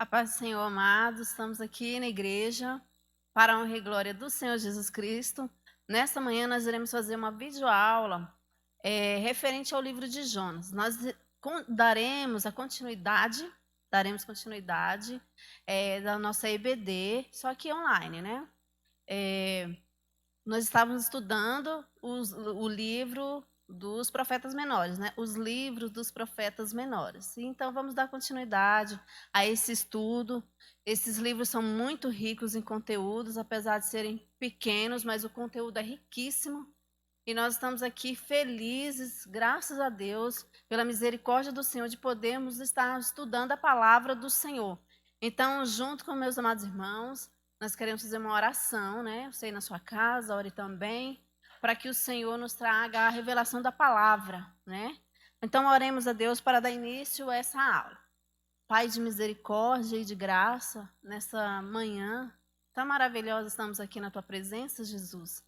A paz do Senhor, amados, estamos aqui na igreja para a honra e glória do Senhor Jesus Cristo. Nesta manhã nós iremos fazer uma videoaula referente ao livro de Jonas. Nós daremos continuidade da nossa EBD, só que online, né? Nós estávamos estudando o livro dos profetas menores, né? Os livros dos profetas menores. Então, vamos dar continuidade a esse estudo. Esses livros são muito ricos em conteúdos, apesar de serem pequenos, mas o conteúdo é riquíssimo. E nós estamos aqui felizes, graças a Deus, pela misericórdia do Senhor, de podermos estar estudando a palavra do Senhor. Então, junto com meus amados irmãos, nós queremos fazer uma oração, né? Você aí na sua casa, ore também, para que o Senhor nos traga a revelação da palavra, né? Então, oremos a Deus para dar início a essa aula. Pai de misericórdia e de graça, nessa manhã tão maravilhosa, estamos aqui na tua presença, Jesus,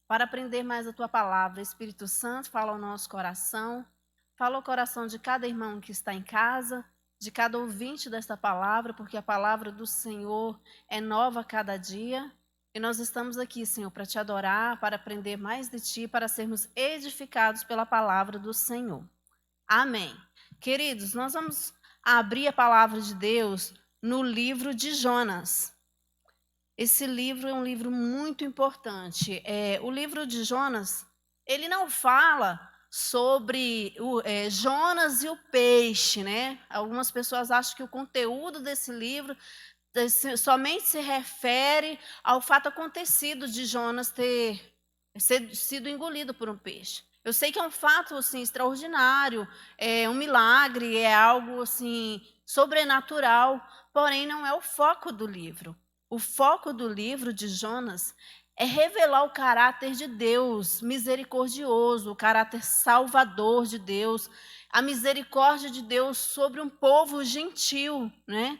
para aprender mais a tua palavra. Espírito Santo, fala ao nosso coração, fala ao coração de cada irmão que está em casa, de cada ouvinte desta palavra, porque a palavra do Senhor é nova a cada dia. E nós estamos aqui, Senhor, para te adorar, para aprender mais de ti, para sermos edificados pela palavra do Senhor. Amém. Queridos, nós vamos abrir a palavra de Deus no livro de Jonas. Esse livro é um livro muito importante. O livro de Jonas, ele não fala sobre Jonas e o peixe, né? Algumas pessoas acham que o conteúdo desse livro somente se refere ao fato acontecido de Jonas ter sido engolido por um peixe. Eu sei que é um fato assim, extraordinário, é um milagre, é algo assim, sobrenatural, porém não é o foco do livro. O foco do livro de Jonas é revelar o caráter de Deus misericordioso, o caráter salvador de Deus, a misericórdia de Deus sobre um povo gentil, né?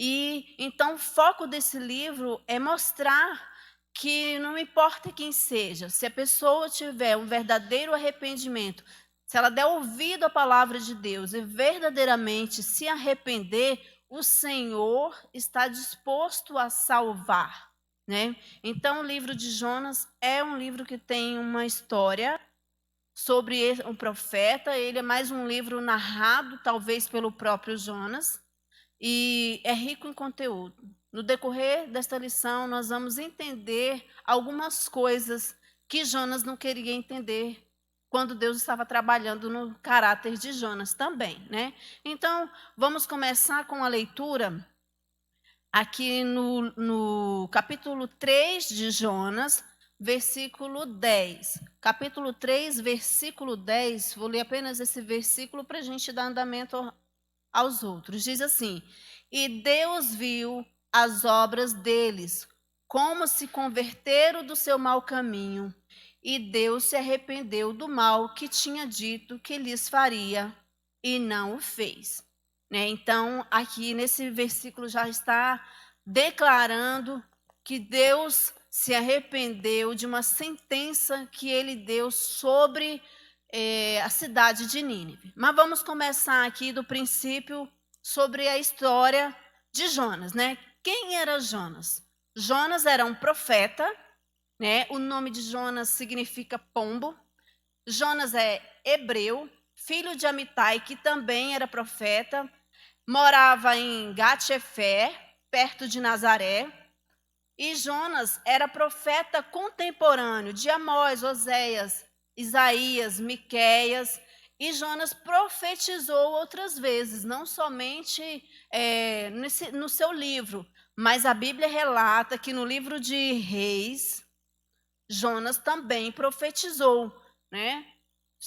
E então o foco desse livro é mostrar que não importa quem seja, se a pessoa tiver um verdadeiro arrependimento, se ela der ouvido à palavra de Deus e verdadeiramente se arrepender, o Senhor está disposto a salvar, né? Então, o livro de Jonas é um livro que tem uma história sobre um profeta. Ele é mais um livro narrado, talvez, pelo próprio Jonas, e é rico em conteúdo. No decorrer desta lição, nós vamos entender algumas coisas que Jonas não queria entender quando Deus estava trabalhando no caráter de Jonas também, né? Então, vamos começar com a leitura aqui no capítulo 3 de Jonas, versículo 10. Capítulo 3, versículo 10, vou ler apenas esse versículo para a gente dar andamento aos outros. Diz assim: e Deus viu as obras deles, como se converteram do seu mau caminho, e Deus se arrependeu do mal que tinha dito que lhes faria, e não o fez. Né? Então, aqui nesse versículo já está declarando que Deus se arrependeu de uma sentença que ele deu sobre a cidade de Nínive. Mas vamos começar aqui do princípio sobre a história de Jonas, né? Quem era Jonas? Jonas era um profeta, né? O nome de Jonas significa pombo. Jonas é hebreu, filho de Amitai, que também era profeta, morava em Gat-Hefer, perto de Nazaré. E Jonas era profeta contemporâneo de Amós, Oséias, Isaías, Miqueias, e Jonas profetizou outras vezes, não somente no seu livro, mas a Bíblia relata que no livro de Reis, Jonas também profetizou, né?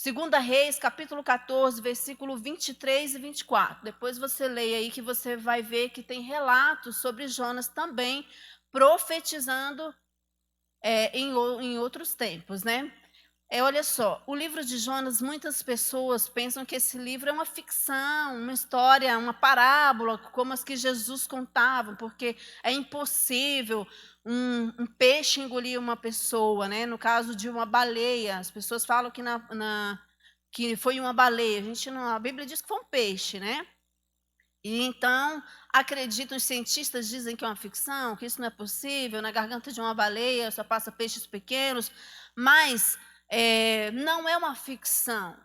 2 Reis, capítulo 14, versículo 23 e 24. Depois você leia aí que você vai ver que tem relatos sobre Jonas também profetizando em outros tempos, né? Olha só, o livro de Jonas, muitas pessoas pensam que esse livro é uma ficção, uma história, uma parábola, como as que Jesus contava, porque é impossível um peixe engolir uma pessoa, né? No caso de uma baleia, as pessoas falam que, que foi uma baleia, a Bíblia diz que foi um peixe, né? E então, acreditam, os cientistas dizem que é uma ficção, que isso não é possível, na garganta de uma baleia só passa peixes pequenos, mas não é uma ficção,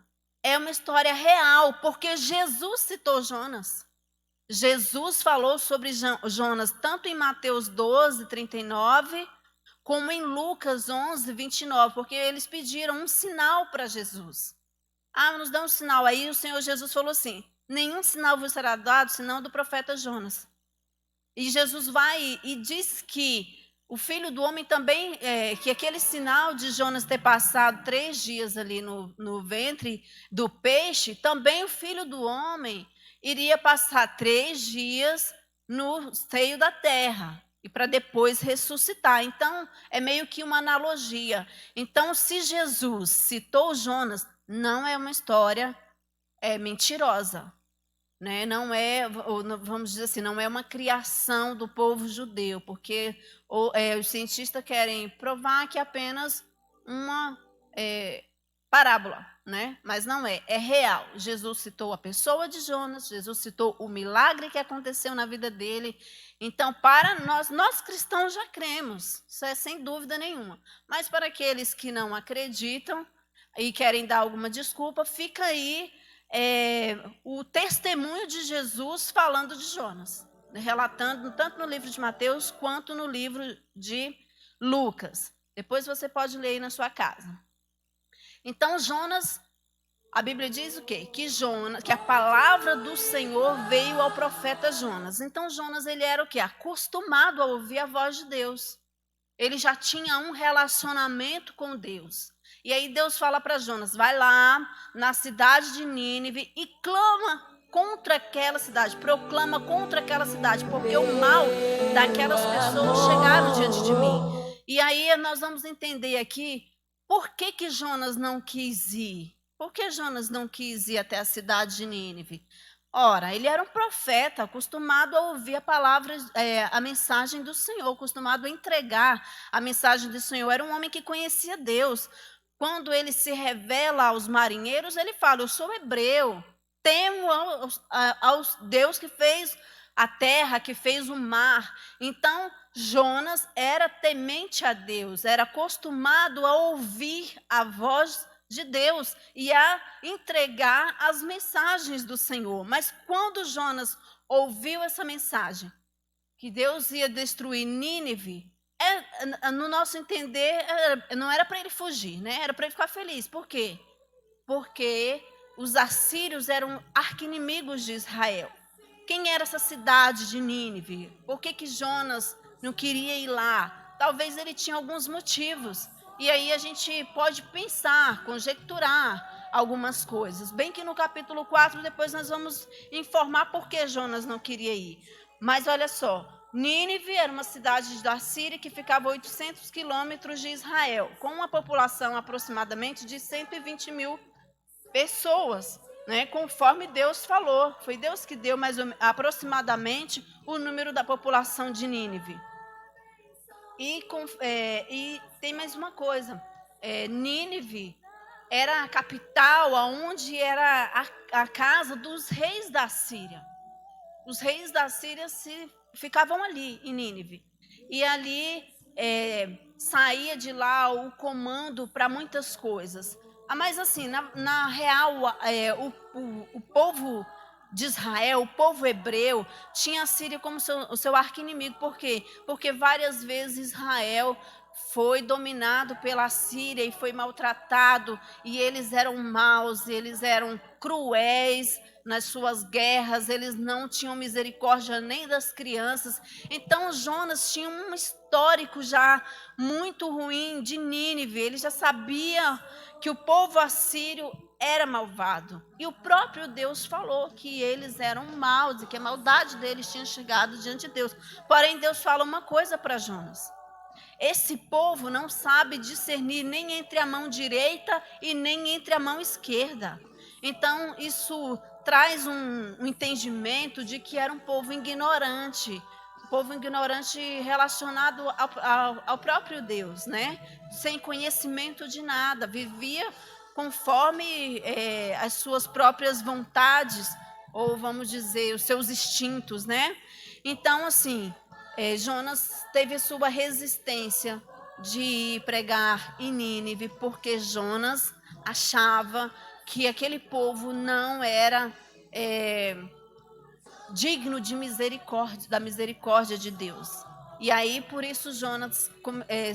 é uma história real, porque Jesus citou Jonas. Jesus falou sobre Jonas tanto em Mateus 12, 39, como em Lucas 11, 29, porque eles pediram um sinal para Jesus. Nos dá um sinal. Aí o Senhor Jesus falou assim: nenhum sinal vos será dado, senão do profeta Jonas. E Jesus vai e diz que o Filho do Homem também, que aquele sinal de Jonas ter passado 3 dias ali no ventre do peixe, também o Filho do Homem iria passar 3 dias no seio da terra, e para depois ressuscitar. Então, é meio que uma analogia. Então, se Jesus citou Jonas, não é uma história mentirosa, né? Não é, vamos dizer assim, não é uma criação do povo judeu, porque os cientistas querem provar que é apenas uma parábola, né? Mas não é real. Jesus citou a pessoa de Jonas, Jesus citou o milagre que aconteceu na vida dele. Então, para nós cristãos já cremos, isso é sem dúvida nenhuma. Mas para aqueles que não acreditam e querem dar alguma desculpa, fica aí o testemunho de Jesus falando de Jonas, relatando tanto no livro de Mateus quanto no livro de Lucas. Depois você pode ler aí na sua casa. Então, Jonas, a Bíblia diz o quê? Que a palavra do Senhor veio ao profeta Jonas. Então, Jonas, ele era o quê? Acostumado a ouvir a voz de Deus. Ele já tinha um relacionamento com Deus. E aí Deus fala para Jonas: vai lá na cidade de Nínive e clama contra aquela cidade, proclama contra aquela cidade, porque o mal daquelas pessoas chegaram diante de mim. E aí nós vamos entender aqui por que Jonas não quis ir. Por que Jonas não quis ir até a cidade de Nínive? Ora, ele era um profeta, acostumado a ouvir a palavra, a mensagem do Senhor, acostumado a entregar a mensagem do Senhor. Era um homem que conhecia Deus. Quando ele se revela aos marinheiros, ele fala: eu sou hebreu, temo aos Deus que fez a terra, que fez o mar. Então, Jonas era temente a Deus, era acostumado a ouvir a voz de Deus e a entregar as mensagens do Senhor. Mas quando Jonas ouviu essa mensagem, que Deus ia destruir Nínive, no nosso entender, não era para ele fugir, né? Era para ele ficar feliz. Por quê? Porque os assírios eram arquinimigos de Israel. Quem era essa cidade de Nínive? Por que Jonas não queria ir lá? Talvez ele tinha alguns motivos. E aí a gente pode pensar, conjecturar algumas coisas. Bem que no capítulo 4 depois nós vamos informar por que Jonas não queria ir. Mas olha só, Nínive era uma cidade da Síria que ficava a 800 quilômetros de Israel, com uma população aproximadamente de 120 mil pessoas, né, conforme Deus falou. Foi Deus que deu aproximadamente o número da população de Nínive. E tem mais uma coisa, Nínive era a capital, onde era a casa dos reis da Síria. Os reis da Síria ficavam ali, em Nínive. E ali saía de lá o comando para muitas coisas. Mas assim, na real, o povo de Israel, o povo hebreu, tinha a Síria como o seu arqui-inimigo. Por quê? Porque várias vezes Israel foi dominado pela Síria e foi maltratado, e eles eram maus, eles eram cruéis nas suas guerras, eles não tinham misericórdia nem das crianças. Então Jonas tinha um histórico já muito ruim de Nínive. Ele já sabia que o povo assírio era malvado, e o próprio Deus falou que eles eram maus e que a maldade deles tinha chegado diante de Deus. Porém, Deus fala uma coisa para Jonas: esse povo não sabe discernir nem entre a mão direita e nem entre a mão esquerda. Então, isso traz um entendimento de que era um povo ignorante relacionado ao próprio Deus, né? Sem conhecimento de nada, vivia conforme as suas próprias vontades, ou vamos dizer, os seus instintos, né? Então, assim, Jonas teve sua resistência de pregar em Nínive, porque Jonas achava que aquele povo não era digno de misericórdia, da misericórdia de Deus. E aí, por isso, Jonas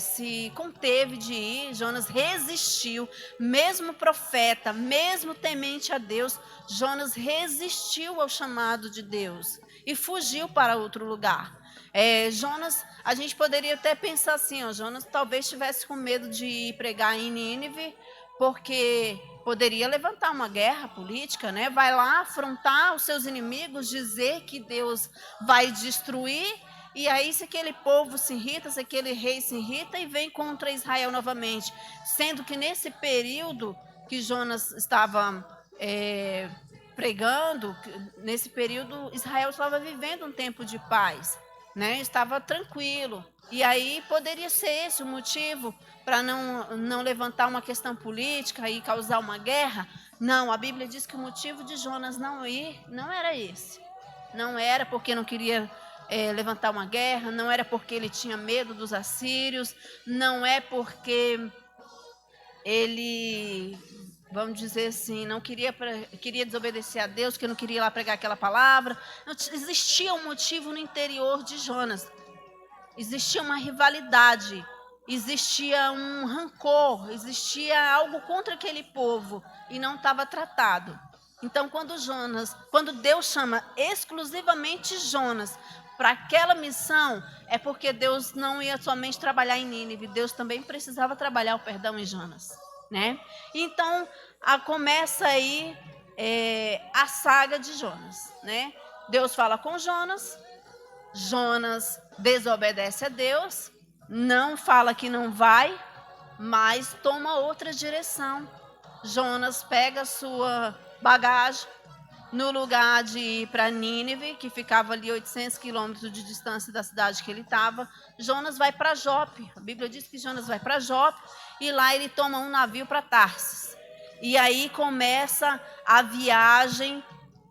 se conteve de ir, Jonas resistiu, mesmo profeta, mesmo temente a Deus, Jonas resistiu ao chamado de Deus e fugiu para outro lugar. Jonas, a gente poderia até pensar assim, Jonas talvez estivesse com medo de ir pregar em Nínive, porque poderia levantar uma guerra política, né? Vai lá afrontar os seus inimigos, dizer que Deus vai destruir, e aí se aquele povo se irrita, se aquele rei se irrita e vem contra Israel novamente, sendo que nesse período que Jonas estava pregando, nesse período Israel estava vivendo um tempo de paz, né? Estava tranquilo, e aí poderia ser esse o motivo para não levantar uma questão política e causar uma guerra. Não, a Bíblia diz que o motivo de Jonas não ir não era esse. Não era porque não queria levantar uma guerra, não era porque ele tinha medo dos assírios, não é porque ele, vamos dizer assim, não queria desobedecer a Deus, que não queria ir lá pregar aquela palavra. Não, existia um motivo no interior de Jonas. Existia uma rivalidade, existia um rancor, existia algo contra aquele povo e não estava tratado. Então, quando Deus chama exclusivamente Jonas para aquela missão, é porque Deus não ia somente trabalhar em Nínive, Deus também precisava trabalhar o perdão em Jonas, né? Então, começa aí a saga de Jonas, né? Deus fala com Jonas desobedece a Deus, não fala que não vai, mas toma outra direção. Jonas pega a sua bagagem, no lugar de ir para Nínive, que ficava ali 800 quilômetros de distância da cidade que ele estava, Jonas vai para Jope. A Bíblia diz que Jonas vai para Jope e lá ele toma um navio para Tarsis. E aí começa a viagem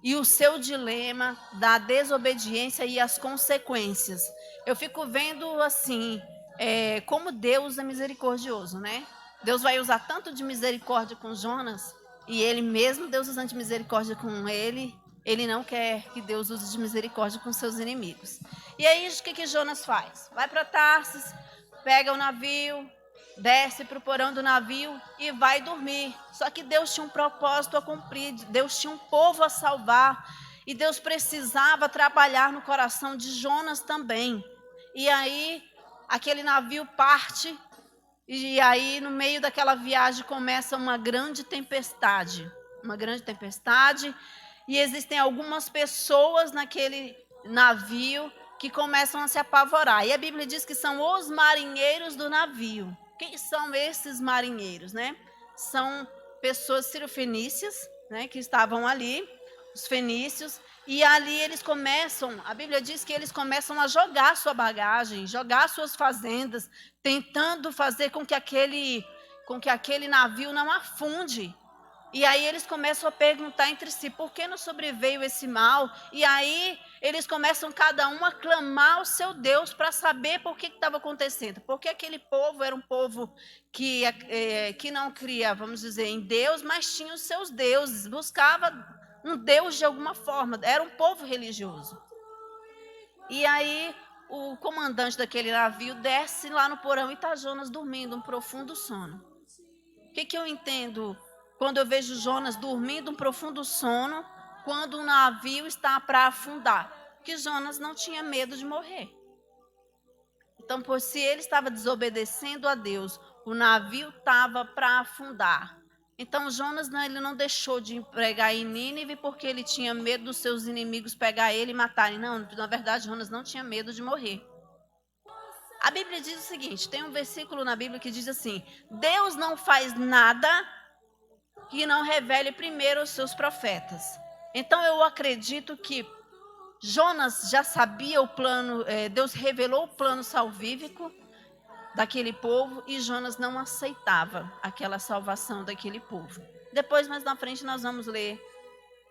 e o seu dilema da desobediência e as consequências. Eu fico vendo assim, como Deus é misericordioso, né? Deus vai usar tanto de misericórdia com Jonas, e ele mesmo, Deus usando de misericórdia com ele, ele não quer que Deus use de misericórdia com seus inimigos. E aí, o que Jonas faz? Vai para Tarsis, pega o navio, desce para o porão do navio e vai dormir. Só que Deus tinha um propósito a cumprir, Deus tinha um povo a salvar, e Deus precisava trabalhar no coração de Jonas também. E aí, aquele navio parte, e aí no meio daquela viagem começa uma grande tempestade, e existem algumas pessoas naquele navio que começam a se apavorar. E a Bíblia diz que são os marinheiros do navio. Quem são esses marinheiros, né? São pessoas cirofenícias, né, que estavam ali, os fenícios, e ali eles começam, a Bíblia diz que eles começam a jogar sua bagagem, jogar suas fazendas, tentando fazer com que aquele navio não afunde. E aí eles começam a perguntar entre si, por que nos sobreveio esse mal? E aí eles começam cada um a clamar ao seu Deus para saber por que estava acontecendo. Porque aquele povo era um povo que não cria, vamos dizer, em Deus, mas tinha os seus deuses, buscava um Deus de alguma forma, era um povo religioso. E aí o comandante daquele navio desce lá no porão e está Jonas dormindo um profundo sono. O que eu entendo quando eu vejo Jonas dormindo um profundo sono, quando o navio está para afundar? Que Jonas não tinha medo de morrer. Então, se ele estava desobedecendo a Deus, o navio estava para afundar. Então, Jonas ele não deixou de pregar em Nínive porque ele tinha medo dos seus inimigos pegar ele e matarem. Não, na verdade, Jonas não tinha medo de morrer. A Bíblia diz o seguinte, tem um versículo na Bíblia que diz assim: Deus não faz nada que não revele primeiro aos seus profetas. Então eu acredito que Jonas já sabia o plano, Deus revelou o plano salvífico daquele povo e Jonas não aceitava aquela salvação daquele povo. Depois, mais na frente, nós vamos ler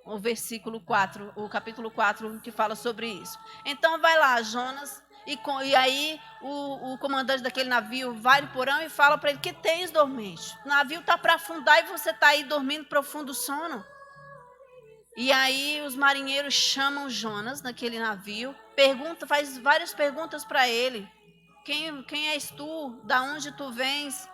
o versículo 4, o capítulo 4, que fala sobre isso. Então vai lá, Jonas, e aí o comandante daquele navio vai no porão e fala para ele: que tens, dormente? O navio está para afundar e você está aí dormindo profundo sono. E aí os marinheiros chamam Jonas naquele navio, faz várias perguntas para ele. Quem és tu? Da onde tu vens?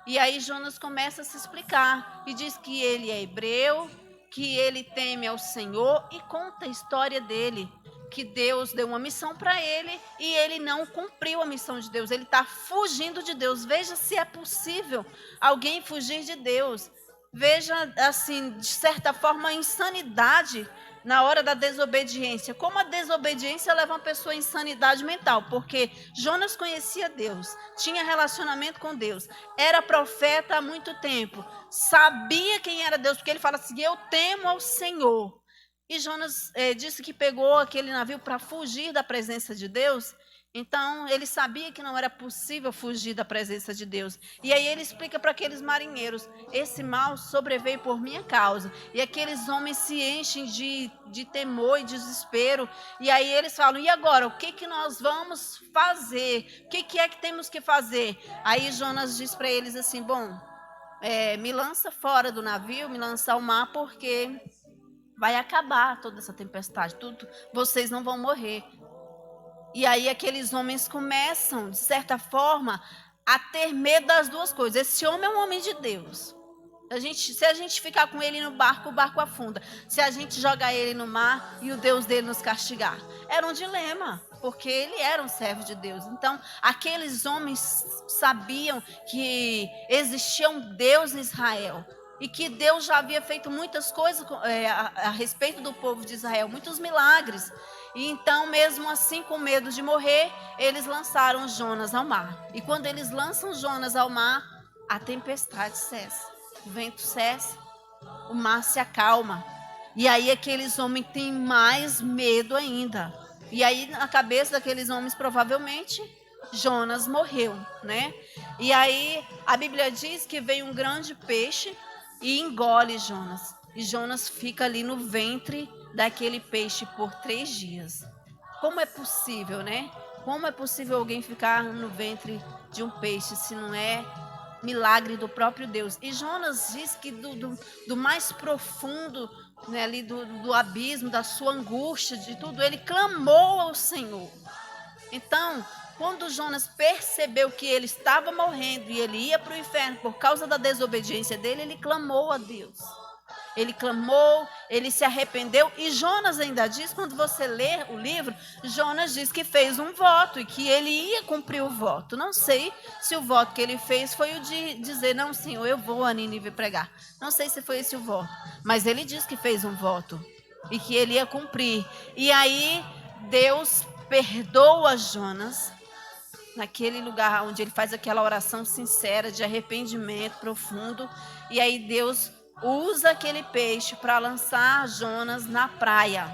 E aí Jonas começa a se explicar e diz que ele é hebreu, que ele teme ao Senhor e conta a história dele, que Deus deu uma missão para ele e ele não cumpriu a missão de Deus. Ele está fugindo de Deus. Veja se é possível alguém fugir de Deus. Veja, assim, de certa forma, a insanidade na hora da desobediência. Como a desobediência leva uma pessoa à insanidade mental, porque Jonas conhecia Deus, tinha relacionamento com Deus, era profeta há muito tempo, sabia quem era Deus, porque ele fala assim: eu temo ao Senhor. E Jonas disse que pegou aquele navio para fugir da presença de Deus. Então, ele sabia que não era possível fugir da presença de Deus. E aí ele explica para aqueles marinheiros: esse mal sobreveio por minha causa. E aqueles homens se enchem de temor e desespero. E aí eles falam: e agora, o que nós vamos fazer? O que é que temos que fazer? Aí Jonas diz para eles assim: bom, me lança fora do navio, me lança ao mar, porque vai acabar toda essa tempestade. Vocês não vão morrer. E aí aqueles homens começam, de certa forma, a ter medo das duas coisas. Esse homem é um homem de Deus. Se a gente ficar com ele no barco, o barco afunda. Se a gente jogar ele no mar e o Deus dele nos castigar. Era um dilema, porque ele era um servo de Deus. Então, aqueles homens sabiam que existia um Deus em Israel. E que Deus já havia feito muitas coisas a respeito do povo de Israel, muitos milagres. E então, mesmo assim, com medo de morrer, eles lançaram Jonas ao mar. E quando eles lançam Jonas ao mar, a tempestade cessa, o vento cessa, o mar se acalma. E aí aqueles homens têm mais medo ainda. E aí na cabeça daqueles homens, provavelmente, Jonas morreu, né? E aí a Bíblia diz que veio um grande peixe e engole Jonas. E Jonas fica ali no ventre daquele peixe por 3 dias. Como é possível, né? Como é possível alguém ficar no ventre de um peixe se não é milagre do próprio Deus? E Jonas diz que do mais profundo, né, ali do abismo, da sua angústia, de tudo, ele clamou ao Senhor. Então, quando Jonas percebeu que ele estava morrendo e ele ia para o inferno por causa da desobediência dele, ele clamou a Deus. Ele clamou, ele se arrependeu. E Jonas ainda diz, quando você lê o livro, Jonas diz que fez um voto e que ele ia cumprir o voto. Não sei se o voto que ele fez foi o de dizer: não, Senhor, eu vou a Nínive pregar. Não sei se foi esse o voto, mas ele diz que fez um voto e que ele ia cumprir. E aí Deus perdoa Jonas naquele lugar onde ele faz aquela oração sincera de arrependimento profundo. E aí Deus usa aquele peixe para lançar Jonas na praia.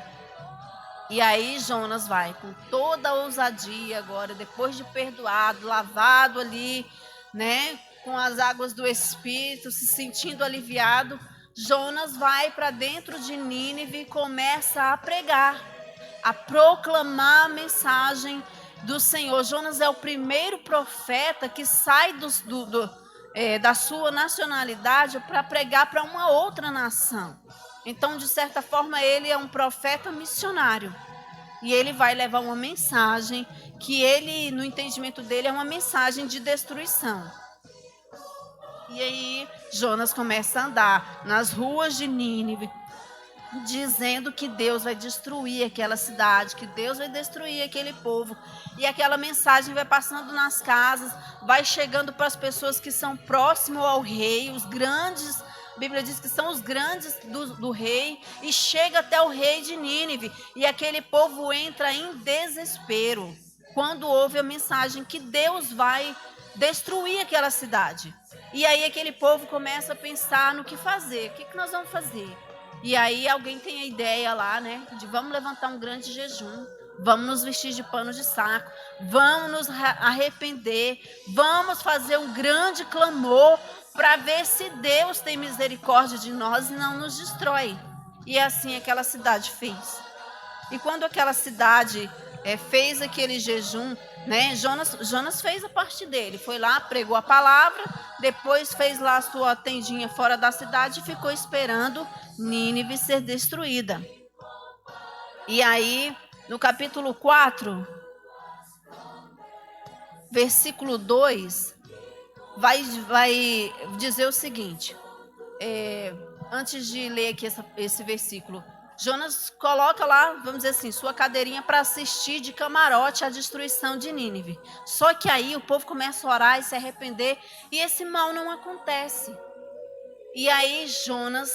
E aí Jonas vai com toda a ousadia agora, depois de perdoado, lavado ali, né, com as águas do Espírito, se sentindo aliviado, Jonas vai para dentro de Nínive e começa a pregar, a proclamar a mensagem do Senhor. Jonas é o primeiro profeta que sai da sua nacionalidade para pregar para uma outra nação. Então, de certa forma, ele é um profeta missionário. E ele vai levar uma mensagem que ele, no entendimento dele, é uma mensagem de destruição. E aí, Jonas começa a andar nas ruas de Nínive, dizendo que Deus vai destruir aquela cidade, que Deus vai destruir aquele povo. E aquela mensagem vai passando nas casas, vai chegando para as pessoas que são próximos ao rei, os grandes. A Bíblia diz que são os grandes do rei, e chega até o rei de Nínive. E aquele povo entra em desespero quando ouve a mensagem que Deus vai destruir aquela cidade. E aí aquele povo começa a pensar no que fazer. O que nós vamos fazer? E aí alguém tem a ideia lá, né, de vamos levantar um grande jejum, vamos nos vestir de pano de saco, vamos nos arrepender, vamos fazer um grande clamor para ver se Deus tem misericórdia de nós e não nos destrói. E assim aquela cidade fez. E quando aquela cidade fez aquele jejum, né? Jonas fez a parte dele, foi lá, pregou a palavra, depois fez lá a sua tendinha fora da cidade e ficou esperando Nínive ser destruída. E aí, no capítulo 4, versículo 2, vai dizer o seguinte, antes de ler aqui esse versículo, Jonas coloca lá, vamos dizer assim, sua cadeirinha para assistir de camarote a destruição de Nínive. Só que aí o povo começa a orar e se arrepender e esse mal não acontece. E aí Jonas,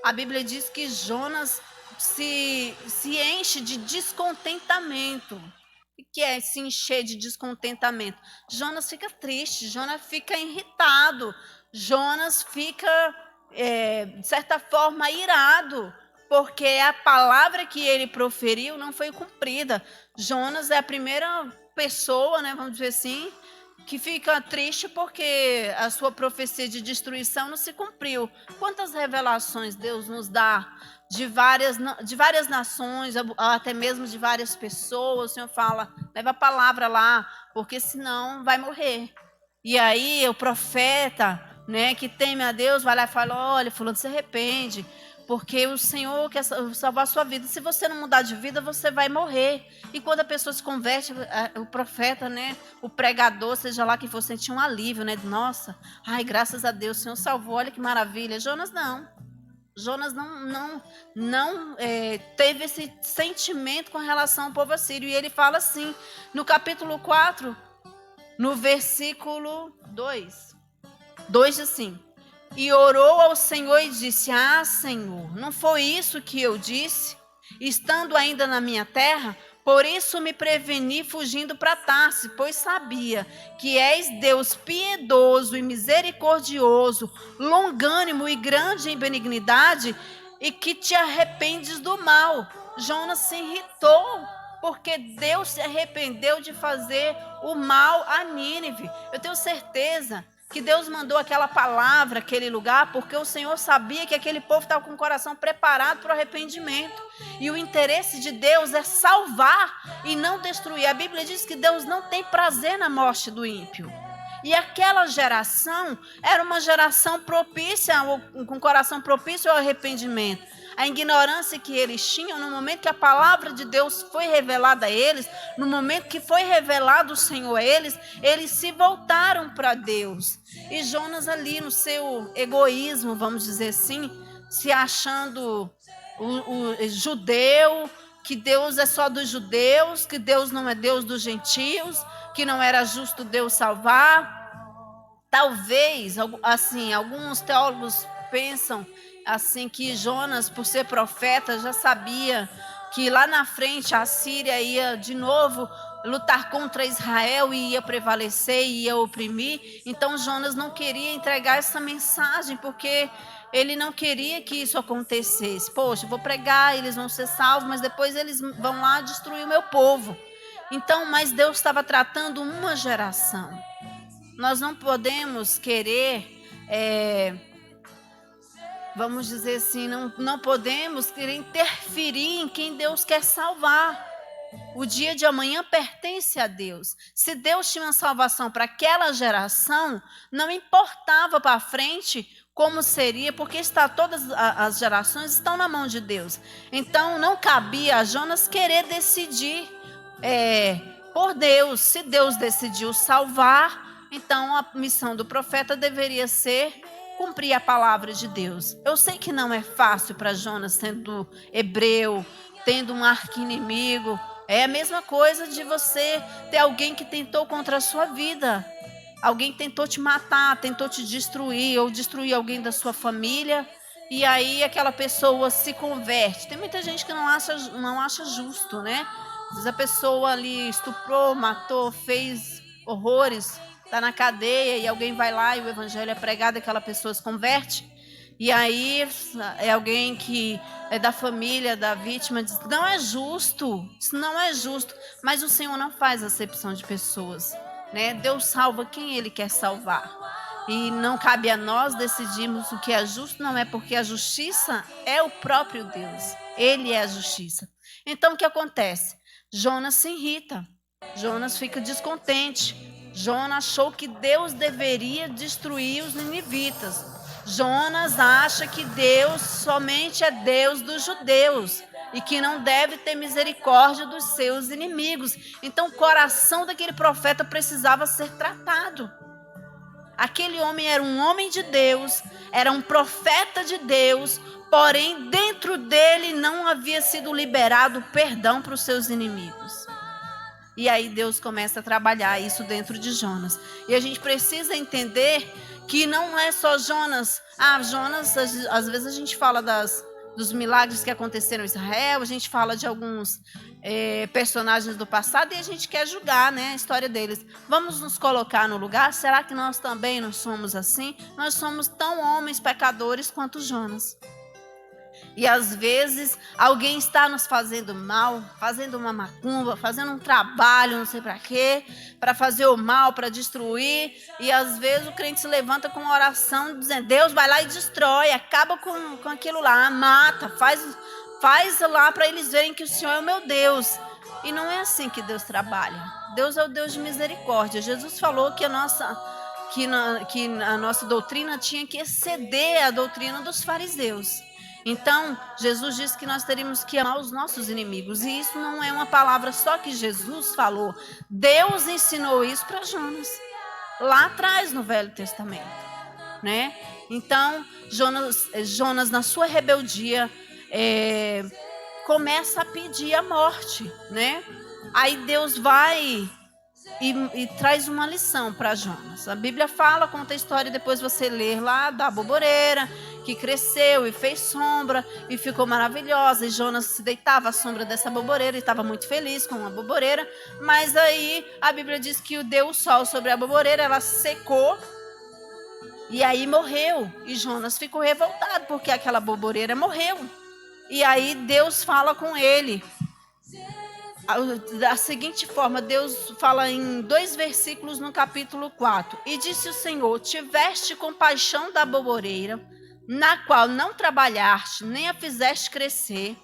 a Bíblia diz que Jonas se enche de descontentamento. O que é se encher de descontentamento? Jonas fica triste, Jonas fica irritado, Jonas fica, de certa forma, irado, porque a palavra que ele proferiu não foi cumprida. Jonas é a primeira pessoa, né, vamos dizer assim, que fica triste porque a sua profecia de destruição não se cumpriu. Quantas revelações Deus nos dá de várias nações, até mesmo de várias pessoas. O Senhor fala, leva a palavra lá, porque senão vai morrer. E aí o profeta, né, que teme a Deus, vai lá e fala, olha, fulano, se arrepende, porque o Senhor quer salvar a sua vida. Se você não mudar de vida, você vai morrer. E quando a pessoa se converte, o profeta, né, o pregador, seja lá quem for, sentir um alívio, né? Nossa, ai, graças a Deus, o Senhor salvou, olha que maravilha. Jonas não. Jonas não teve esse sentimento com relação ao povo assírio. E ele fala assim, no capítulo 4, no versículo 2 diz assim, e orou ao Senhor e disse, ah, Senhor, não foi isso que eu disse, estando ainda na minha terra? Por isso me preveni fugindo para Tarse, pois sabia que és Deus piedoso e misericordioso, longânimo e grande em benignidade, e que te arrependes do mal. Jonas se irritou, porque Deus se arrependeu de fazer o mal a Nínive. Eu tenho certeza que Deus mandou aquela palavra, aquele lugar, porque o Senhor sabia que aquele povo estava com o coração preparado para o arrependimento. E o interesse de Deus é salvar e não destruir. A Bíblia diz que Deus não tem prazer na morte do ímpio. E aquela geração era uma geração propícia, com coração propício ao arrependimento. A ignorância que eles tinham, no momento que a palavra de Deus foi revelada a eles, no momento que foi revelado o Senhor a eles, eles se voltaram para Deus. E Jonas ali no seu egoísmo, vamos dizer assim, se achando o judeu, que Deus é só dos judeus, que Deus não é Deus dos gentios, que não era justo Deus salvar. Talvez, assim, alguns teólogos pensam assim que Jonas, por ser profeta, já sabia que lá na frente a Síria ia de novo lutar contra Israel e ia prevalecer e ia oprimir. Então Jonas não queria entregar essa mensagem porque ele não queria que isso acontecesse. Poxa, eu vou pregar, eles vão ser salvos, mas depois eles vão lá destruir o meu povo. Então, mas Deus estava tratando uma geração. Nós não podemos querer, vamos dizer assim, não podemos querer interferir em quem Deus quer salvar. O dia de amanhã pertence a Deus. Se Deus tinha uma salvação para aquela geração, não importava para frente como seria, porque todas as gerações estão na mão de Deus. Então não cabia a Jonas querer decidir por Deus. Se Deus decidiu salvar, então a missão do profeta deveria ser cumprir a palavra de Deus. Eu sei que não é fácil para Jonas, sendo hebreu, tendo um arqui-inimigo. É a mesma coisa de você ter alguém que tentou contra a sua vida. Alguém tentou te matar, tentou te destruir, ou destruir alguém da sua família. E aí aquela pessoa se converte. Tem muita gente que não acha justo, né? Às vezes a pessoa ali estuprou, matou, fez horrores, está na cadeia e alguém vai lá e o evangelho é pregado, aquela pessoa se converte. E aí é alguém que é da família da vítima, diz, não é justo, isso não é justo. Mas o Senhor não faz acepção de pessoas, né? Deus salva quem Ele quer salvar. e não cabe a nós decidirmos o que é justo, não é, porque a justiça é o próprio Deus. Ele é a justiça. Então o que acontece? Jonas se irrita. Jonas fica descontente. Jonas achou que Deus deveria destruir os ninivitas. Jonas acha que Deus somente é Deus dos judeus e que não deve ter misericórdia dos seus inimigos. Então o coração daquele profeta precisava ser tratado. Aquele homem era um homem de Deus, era um profeta de Deus, porém dentro dele não havia sido liberado perdão para os seus inimigos. E aí Deus começa a trabalhar isso dentro de Jonas. E a gente precisa entender que não é só Jonas. Jonas, às vezes a gente fala dos milagres que aconteceram em Israel, a gente fala de alguns personagens do passado e a gente quer julgar, né, a história deles. Vamos nos colocar no lugar? Será que nós também não somos assim? Nós somos tão homens pecadores quanto Jonas. E às vezes alguém está nos fazendo mal, fazendo uma macumba, fazendo um trabalho, não sei para quê, para fazer o mal, para destruir. E às vezes o crente se levanta com uma oração dizendo: Deus vai lá e destrói, acaba com aquilo lá, mata, faz lá para eles verem que o Senhor é o meu Deus. E não é assim que Deus trabalha. Deus é o Deus de misericórdia. Jesus falou que a nossa doutrina tinha que exceder a doutrina dos fariseus. Então, Jesus disse que nós teríamos que amar os nossos inimigos. E isso não é uma palavra só que Jesus falou. Deus ensinou isso para Jonas, lá atrás no Velho Testamento, né? Então, Jonas na sua rebeldia, começa a pedir a morte, né? Aí Deus vai e traz uma lição para Jonas. A Bíblia conta a história, depois você ler lá da boboreira, que cresceu e fez sombra e ficou maravilhosa. E Jonas se deitava à sombra dessa boboreira e estava muito feliz com a boboreira. Mas aí a Bíblia diz que deu o sol sobre a boboreira, ela secou e aí morreu. E Jonas ficou revoltado porque aquela boboreira morreu. E aí Deus fala com ele da seguinte forma. Deus fala em 2 versículos no capítulo 4. E disse o Senhor: tiveste compaixão da boboreira, na qual não trabalhaste, nem a fizeste crescer,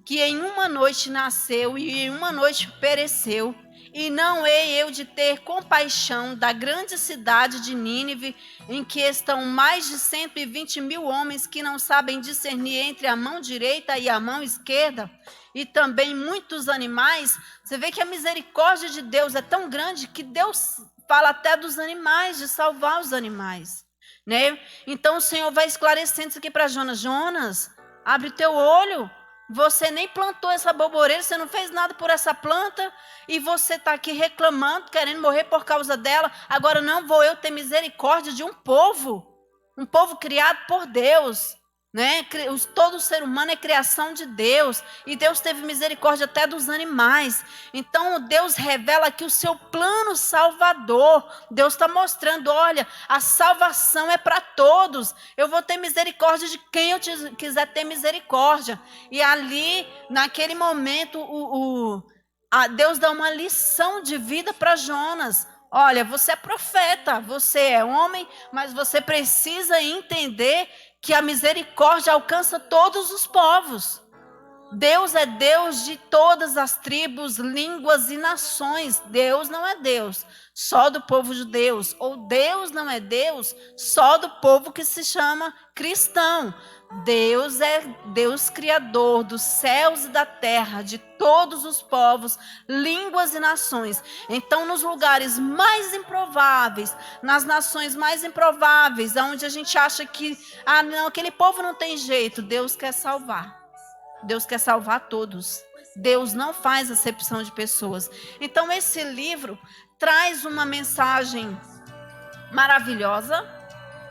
que em uma noite nasceu e em uma noite pereceu, e não hei eu de ter compaixão da grande cidade de Nínive, em que estão mais de 120.000 homens que não sabem discernir entre a mão direita e a mão esquerda, e também muitos animais. Você vê que a misericórdia de Deus é tão grande que Deus fala até dos animais, de salvar os animais, né? Então o Senhor vai esclarecendo isso aqui para Jonas. Jonas, abre teu olho. Você nem plantou essa boboreira, você não fez nada por essa planta, e você está aqui reclamando, querendo morrer por causa dela. Agora não vou eu ter misericórdia de um povo criado por Deus, né? Todo ser humano é criação de Deus, e Deus teve misericórdia até dos animais. Então Deus revela aqui o seu plano salvador. Deus está mostrando: olha, a salvação é para todos, eu vou ter misericórdia de quem eu quiser ter misericórdia. E ali, naquele momento, Deus dá uma lição de vida para Jonas. Olha, você é profeta, você é homem, mas você precisa entender que a misericórdia alcança todos os povos. Deus é Deus de todas as tribos, línguas e nações. Deus não é Deus só do povo judeu, ou Deus não é Deus só do povo que se chama cristão. Deus é Deus criador dos céus e da terra, de todos os povos, línguas e nações. Então, nos lugares mais improváveis, nas nações mais improváveis, onde a gente acha que não, aquele povo não tem jeito, Deus quer salvar. Deus quer salvar todos. Deus não faz acepção de pessoas. Então, esse livro traz uma mensagem maravilhosa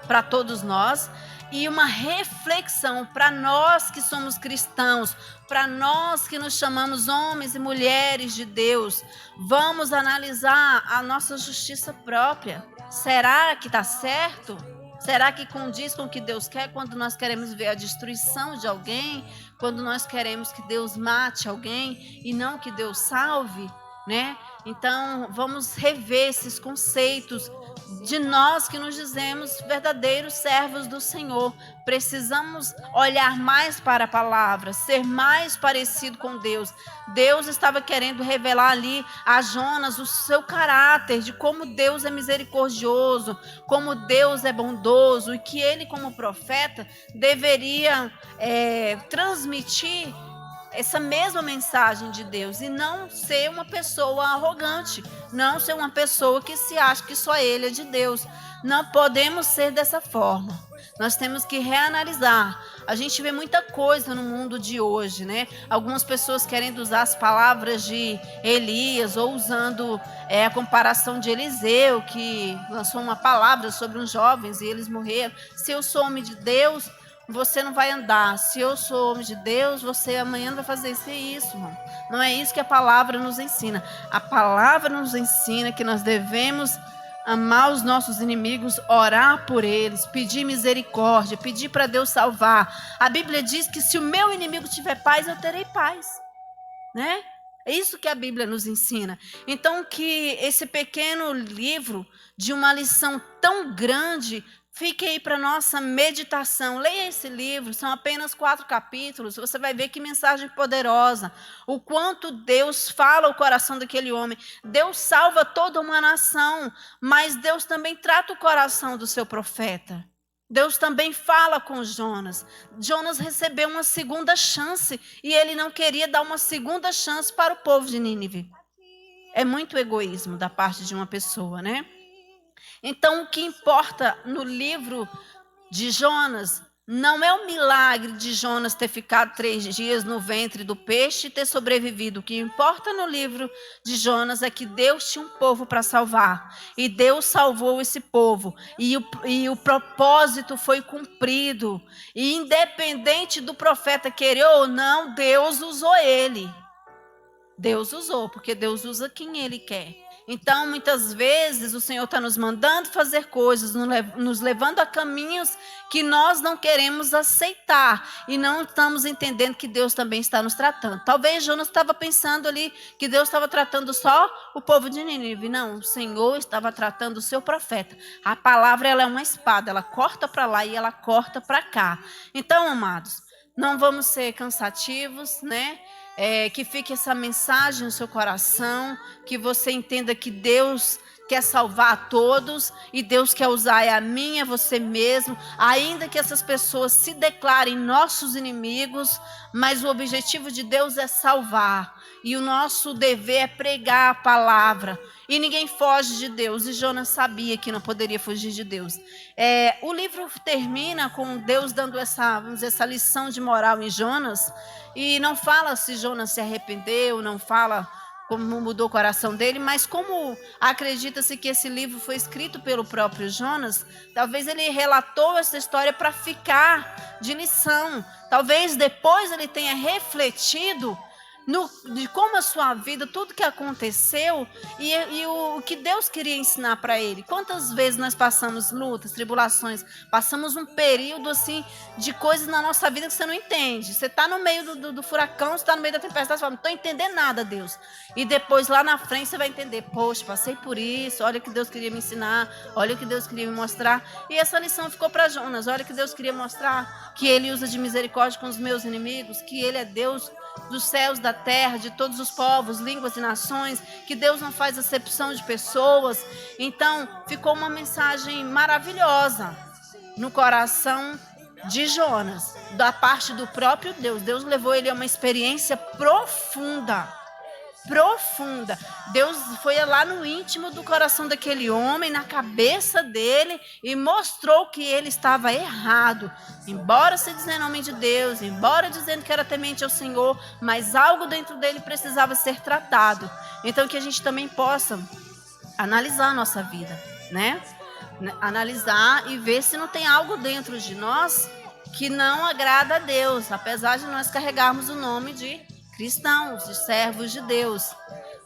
para todos nós, e uma reflexão para nós que somos cristãos, para nós que nos chamamos homens e mulheres de Deus. Vamos analisar a nossa justiça própria. Será que está certo? Será que condiz com o que Deus quer quando nós queremos ver a destruição de alguém? Quando nós queremos que Deus mate alguém e não que Deus salve? né? Então, vamos rever esses conceitos de nós que nos dizemos verdadeiros servos do Senhor. Precisamos olhar mais para a palavra, ser mais parecido com Deus. Deus estava querendo revelar ali a Jonas o seu caráter, de como Deus é misericordioso, como Deus é bondoso, e que ele, como profeta, deveria transmitir essa mesma mensagem de Deus e não ser uma pessoa arrogante, não ser uma pessoa que se acha que só ele é de Deus. Não podemos ser dessa forma. Nós temos que reanalisar. A gente vê muita coisa no mundo de hoje, né? Algumas pessoas querendo usar as palavras de Elias ou usando a comparação de Eliseu, que lançou uma palavra sobre uns jovens e eles morreram. Se eu sou homem de Deus, você não vai andar. Se eu sou homem de Deus, você amanhã vai fazer isso e isso, irmão. Não é isso que a palavra nos ensina. A palavra nos ensina que nós devemos amar os nossos inimigos, orar por eles, pedir misericórdia, pedir para Deus salvar. A Bíblia diz que se o meu inimigo tiver paz, eu terei paz, né? É isso que a Bíblia nos ensina. Então, que esse pequeno livro de uma lição tão grande fique aí para nossa meditação. Leia esse livro, são apenas 4 capítulos. Você vai ver que mensagem poderosa. O quanto Deus fala o coração daquele homem. Deus salva toda uma nação, mas Deus também trata o coração do seu profeta. Deus também fala com Jonas. Jonas recebeu uma segunda chance e ele não queria dar uma segunda chance para o povo de Nínive. É muito egoísmo da parte de uma pessoa, né? Então, o que importa no livro de Jonas não é o milagre de Jonas ter ficado 3 dias no ventre do peixe e ter sobrevivido. O que importa no livro de Jonas é que Deus tinha um povo para salvar. E Deus salvou esse povo. E o propósito foi cumprido. E independente do profeta querer ou não, Deus usou ele. Deus usou, porque Deus usa quem ele quer. Então, muitas vezes, o Senhor está nos mandando fazer coisas, nos levando a caminhos que nós não queremos aceitar. E não estamos entendendo que Deus também está nos tratando. Talvez Jonas estava pensando ali que Deus estava tratando só o povo de Nínive. Não, o Senhor estava tratando o seu profeta. A palavra, ela é uma espada, ela corta para lá e ela corta para cá. Então, amados, não vamos ser cansativos, né? Que fique essa mensagem no seu coração, que você entenda que Deus quer salvar a todos e Deus quer usar a mim, a você mesmo, ainda que essas pessoas se declarem nossos inimigos, mas o objetivo de Deus é salvar e o nosso dever é pregar a palavra. E ninguém foge de Deus, e Jonas sabia que não poderia fugir de Deus. O livro termina com Deus dando essa lição de moral em Jonas, e não fala se Jonas se arrependeu, não fala como mudou o coração dele, mas como acredita-se que esse livro foi escrito pelo próprio Jonas, talvez ele relatou essa história para ficar de lição. Talvez depois ele tenha refletido de como a sua vida, tudo que aconteceu e o que Deus queria ensinar para ele. Quantas vezes nós passamos lutas, tribulações, passamos um período assim de coisas na nossa vida que você não entende. Você está no meio do furacão, você está no meio da tempestade, você fala, não estou entendendo nada, Deus. E depois lá na frente você vai entender, poxa, passei por isso, olha o que Deus queria me ensinar, olha o que Deus queria me mostrar. E essa lição ficou para Jonas, olha o que Deus queria mostrar, que ele usa de misericórdia com os meus inimigos, que ele é Deus dos céus, da terra, de todos os povos, línguas e nações, que Deus não faz acepção de pessoas. Então, ficou uma mensagem maravilhosa no coração de Jonas, da parte do próprio Deus. Deus levou ele a uma experiência profunda. Deus foi lá no íntimo do coração daquele homem, na cabeça dele, e mostrou que ele estava errado. Embora se dizendo homem de Deus, embora dizendo que era temente ao Senhor, mas algo dentro dele precisava ser tratado. Então que a gente também possa analisar a nossa vida, né? Analisar e ver se não tem algo dentro de nós que não agrada a Deus, apesar de nós carregarmos o nome de cristãos, de servos de Deus.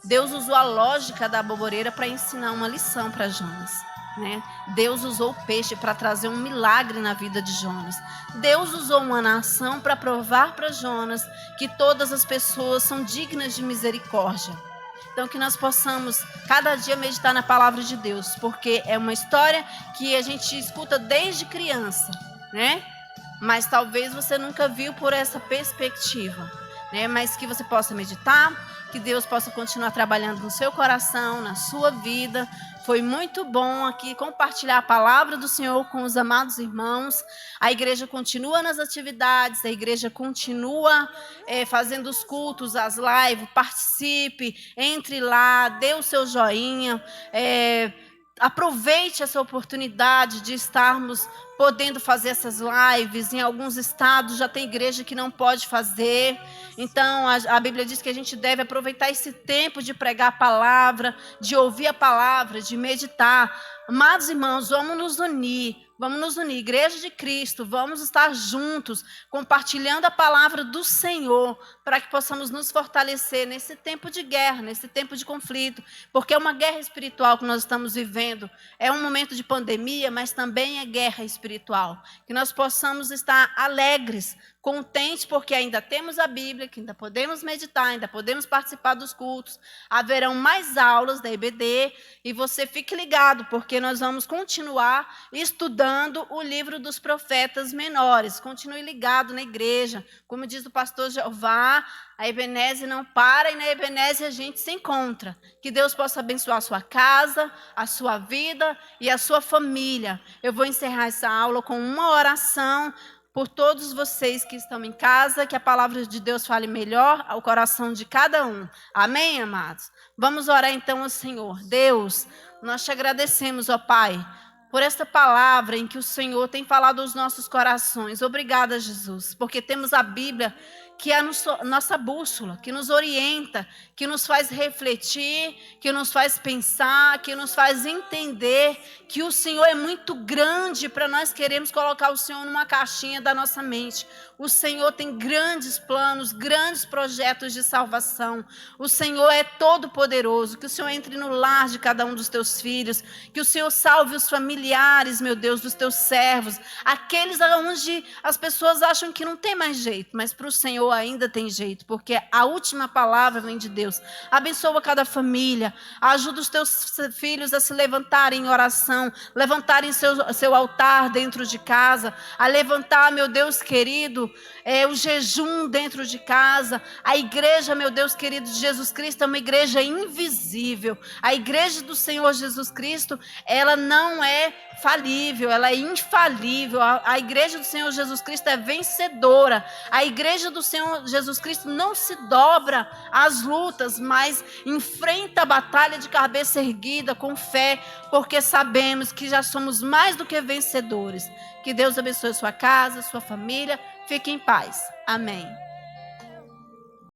Deus usou a lógica da aboboreira para ensinar uma lição para Jonas, né? Deus usou o peixe para trazer um milagre na vida de Jonas. Deus usou uma nação para provar para Jonas que todas as pessoas são dignas de misericórdia. Então, que nós possamos cada dia meditar na palavra de Deus, porque é uma história que a gente escuta desde criança, né? Mas talvez você nunca viu por essa perspectiva, né? Mas que você possa meditar, que Deus possa continuar trabalhando no seu coração, na sua vida. Foi muito bom aqui compartilhar a palavra do Senhor com os amados irmãos. A igreja continua nas atividades, a igreja continua fazendo os cultos, as lives. Participe, entre lá, dê o seu joinha. Aproveite essa oportunidade de estarmos podendo fazer essas lives. Em alguns estados já tem igreja que não pode fazer. Então a Bíblia diz que a gente deve aproveitar esse tempo de pregar a palavra, de ouvir a palavra, de meditar. Amados irmãos, vamos nos unir, Igreja de Cristo, vamos estar juntos, compartilhando a palavra do Senhor, para que possamos nos fortalecer nesse tempo de guerra, nesse tempo de conflito, porque é uma guerra espiritual que nós estamos vivendo. É um momento de pandemia, mas também é guerra espiritual. Que nós possamos estar alegres, contentes, porque ainda temos a Bíblia, que ainda podemos meditar, ainda podemos participar dos cultos. Haverão mais aulas da EBD, e você fique ligado, porque nós vamos continuar estudando o livro dos profetas menores. Continue ligado na igreja. Como diz o pastor Jeová, a Ebenezer não para, e na Ebenezer a gente se encontra. Que Deus possa abençoar a sua casa, a sua vida e a sua família. Eu vou encerrar essa aula com uma oração por todos vocês que estão em casa, que a palavra de Deus fale melhor ao coração de cada um. Amém, amados? Vamos orar então ao Senhor. Deus, nós te agradecemos, ó Pai, por esta palavra em que o Senhor tem falado aos nossos corações. Obrigada, Jesus, porque temos a Bíblia, que é a nossa bússola, que nos orienta, que nos faz refletir, que nos faz pensar, que nos faz entender que o Senhor é muito grande para nós queremos colocar o Senhor numa caixinha da nossa mente. O Senhor tem grandes planos, grandes projetos de salvação. O Senhor é todo poderoso. Que o Senhor entre no lar de cada um dos teus filhos, que o Senhor salve os familiares, meu Deus, dos teus servos, aqueles onde as pessoas acham que não tem mais jeito, mas para o Senhor ainda tem jeito, porque a última palavra vem de Deus. Abençoa cada família, ajuda os teus filhos a se levantarem em oração, levantarem seu altar dentro de casa, a levantar, meu Deus querido, o jejum dentro de casa. A igreja, meu Deus querido, de Jesus Cristo é uma igreja invisível. A igreja do Senhor Jesus Cristo, ela não é falível, ela é infalível. A igreja do Senhor Jesus Cristo é vencedora. A igreja do Senhor Jesus Cristo não se dobra às lutas, mas enfrenta a batalha de cabeça erguida, com fé, porque sabemos que já somos mais do que vencedores. Que Deus abençoe sua casa, sua família. Fique em paz. Amém.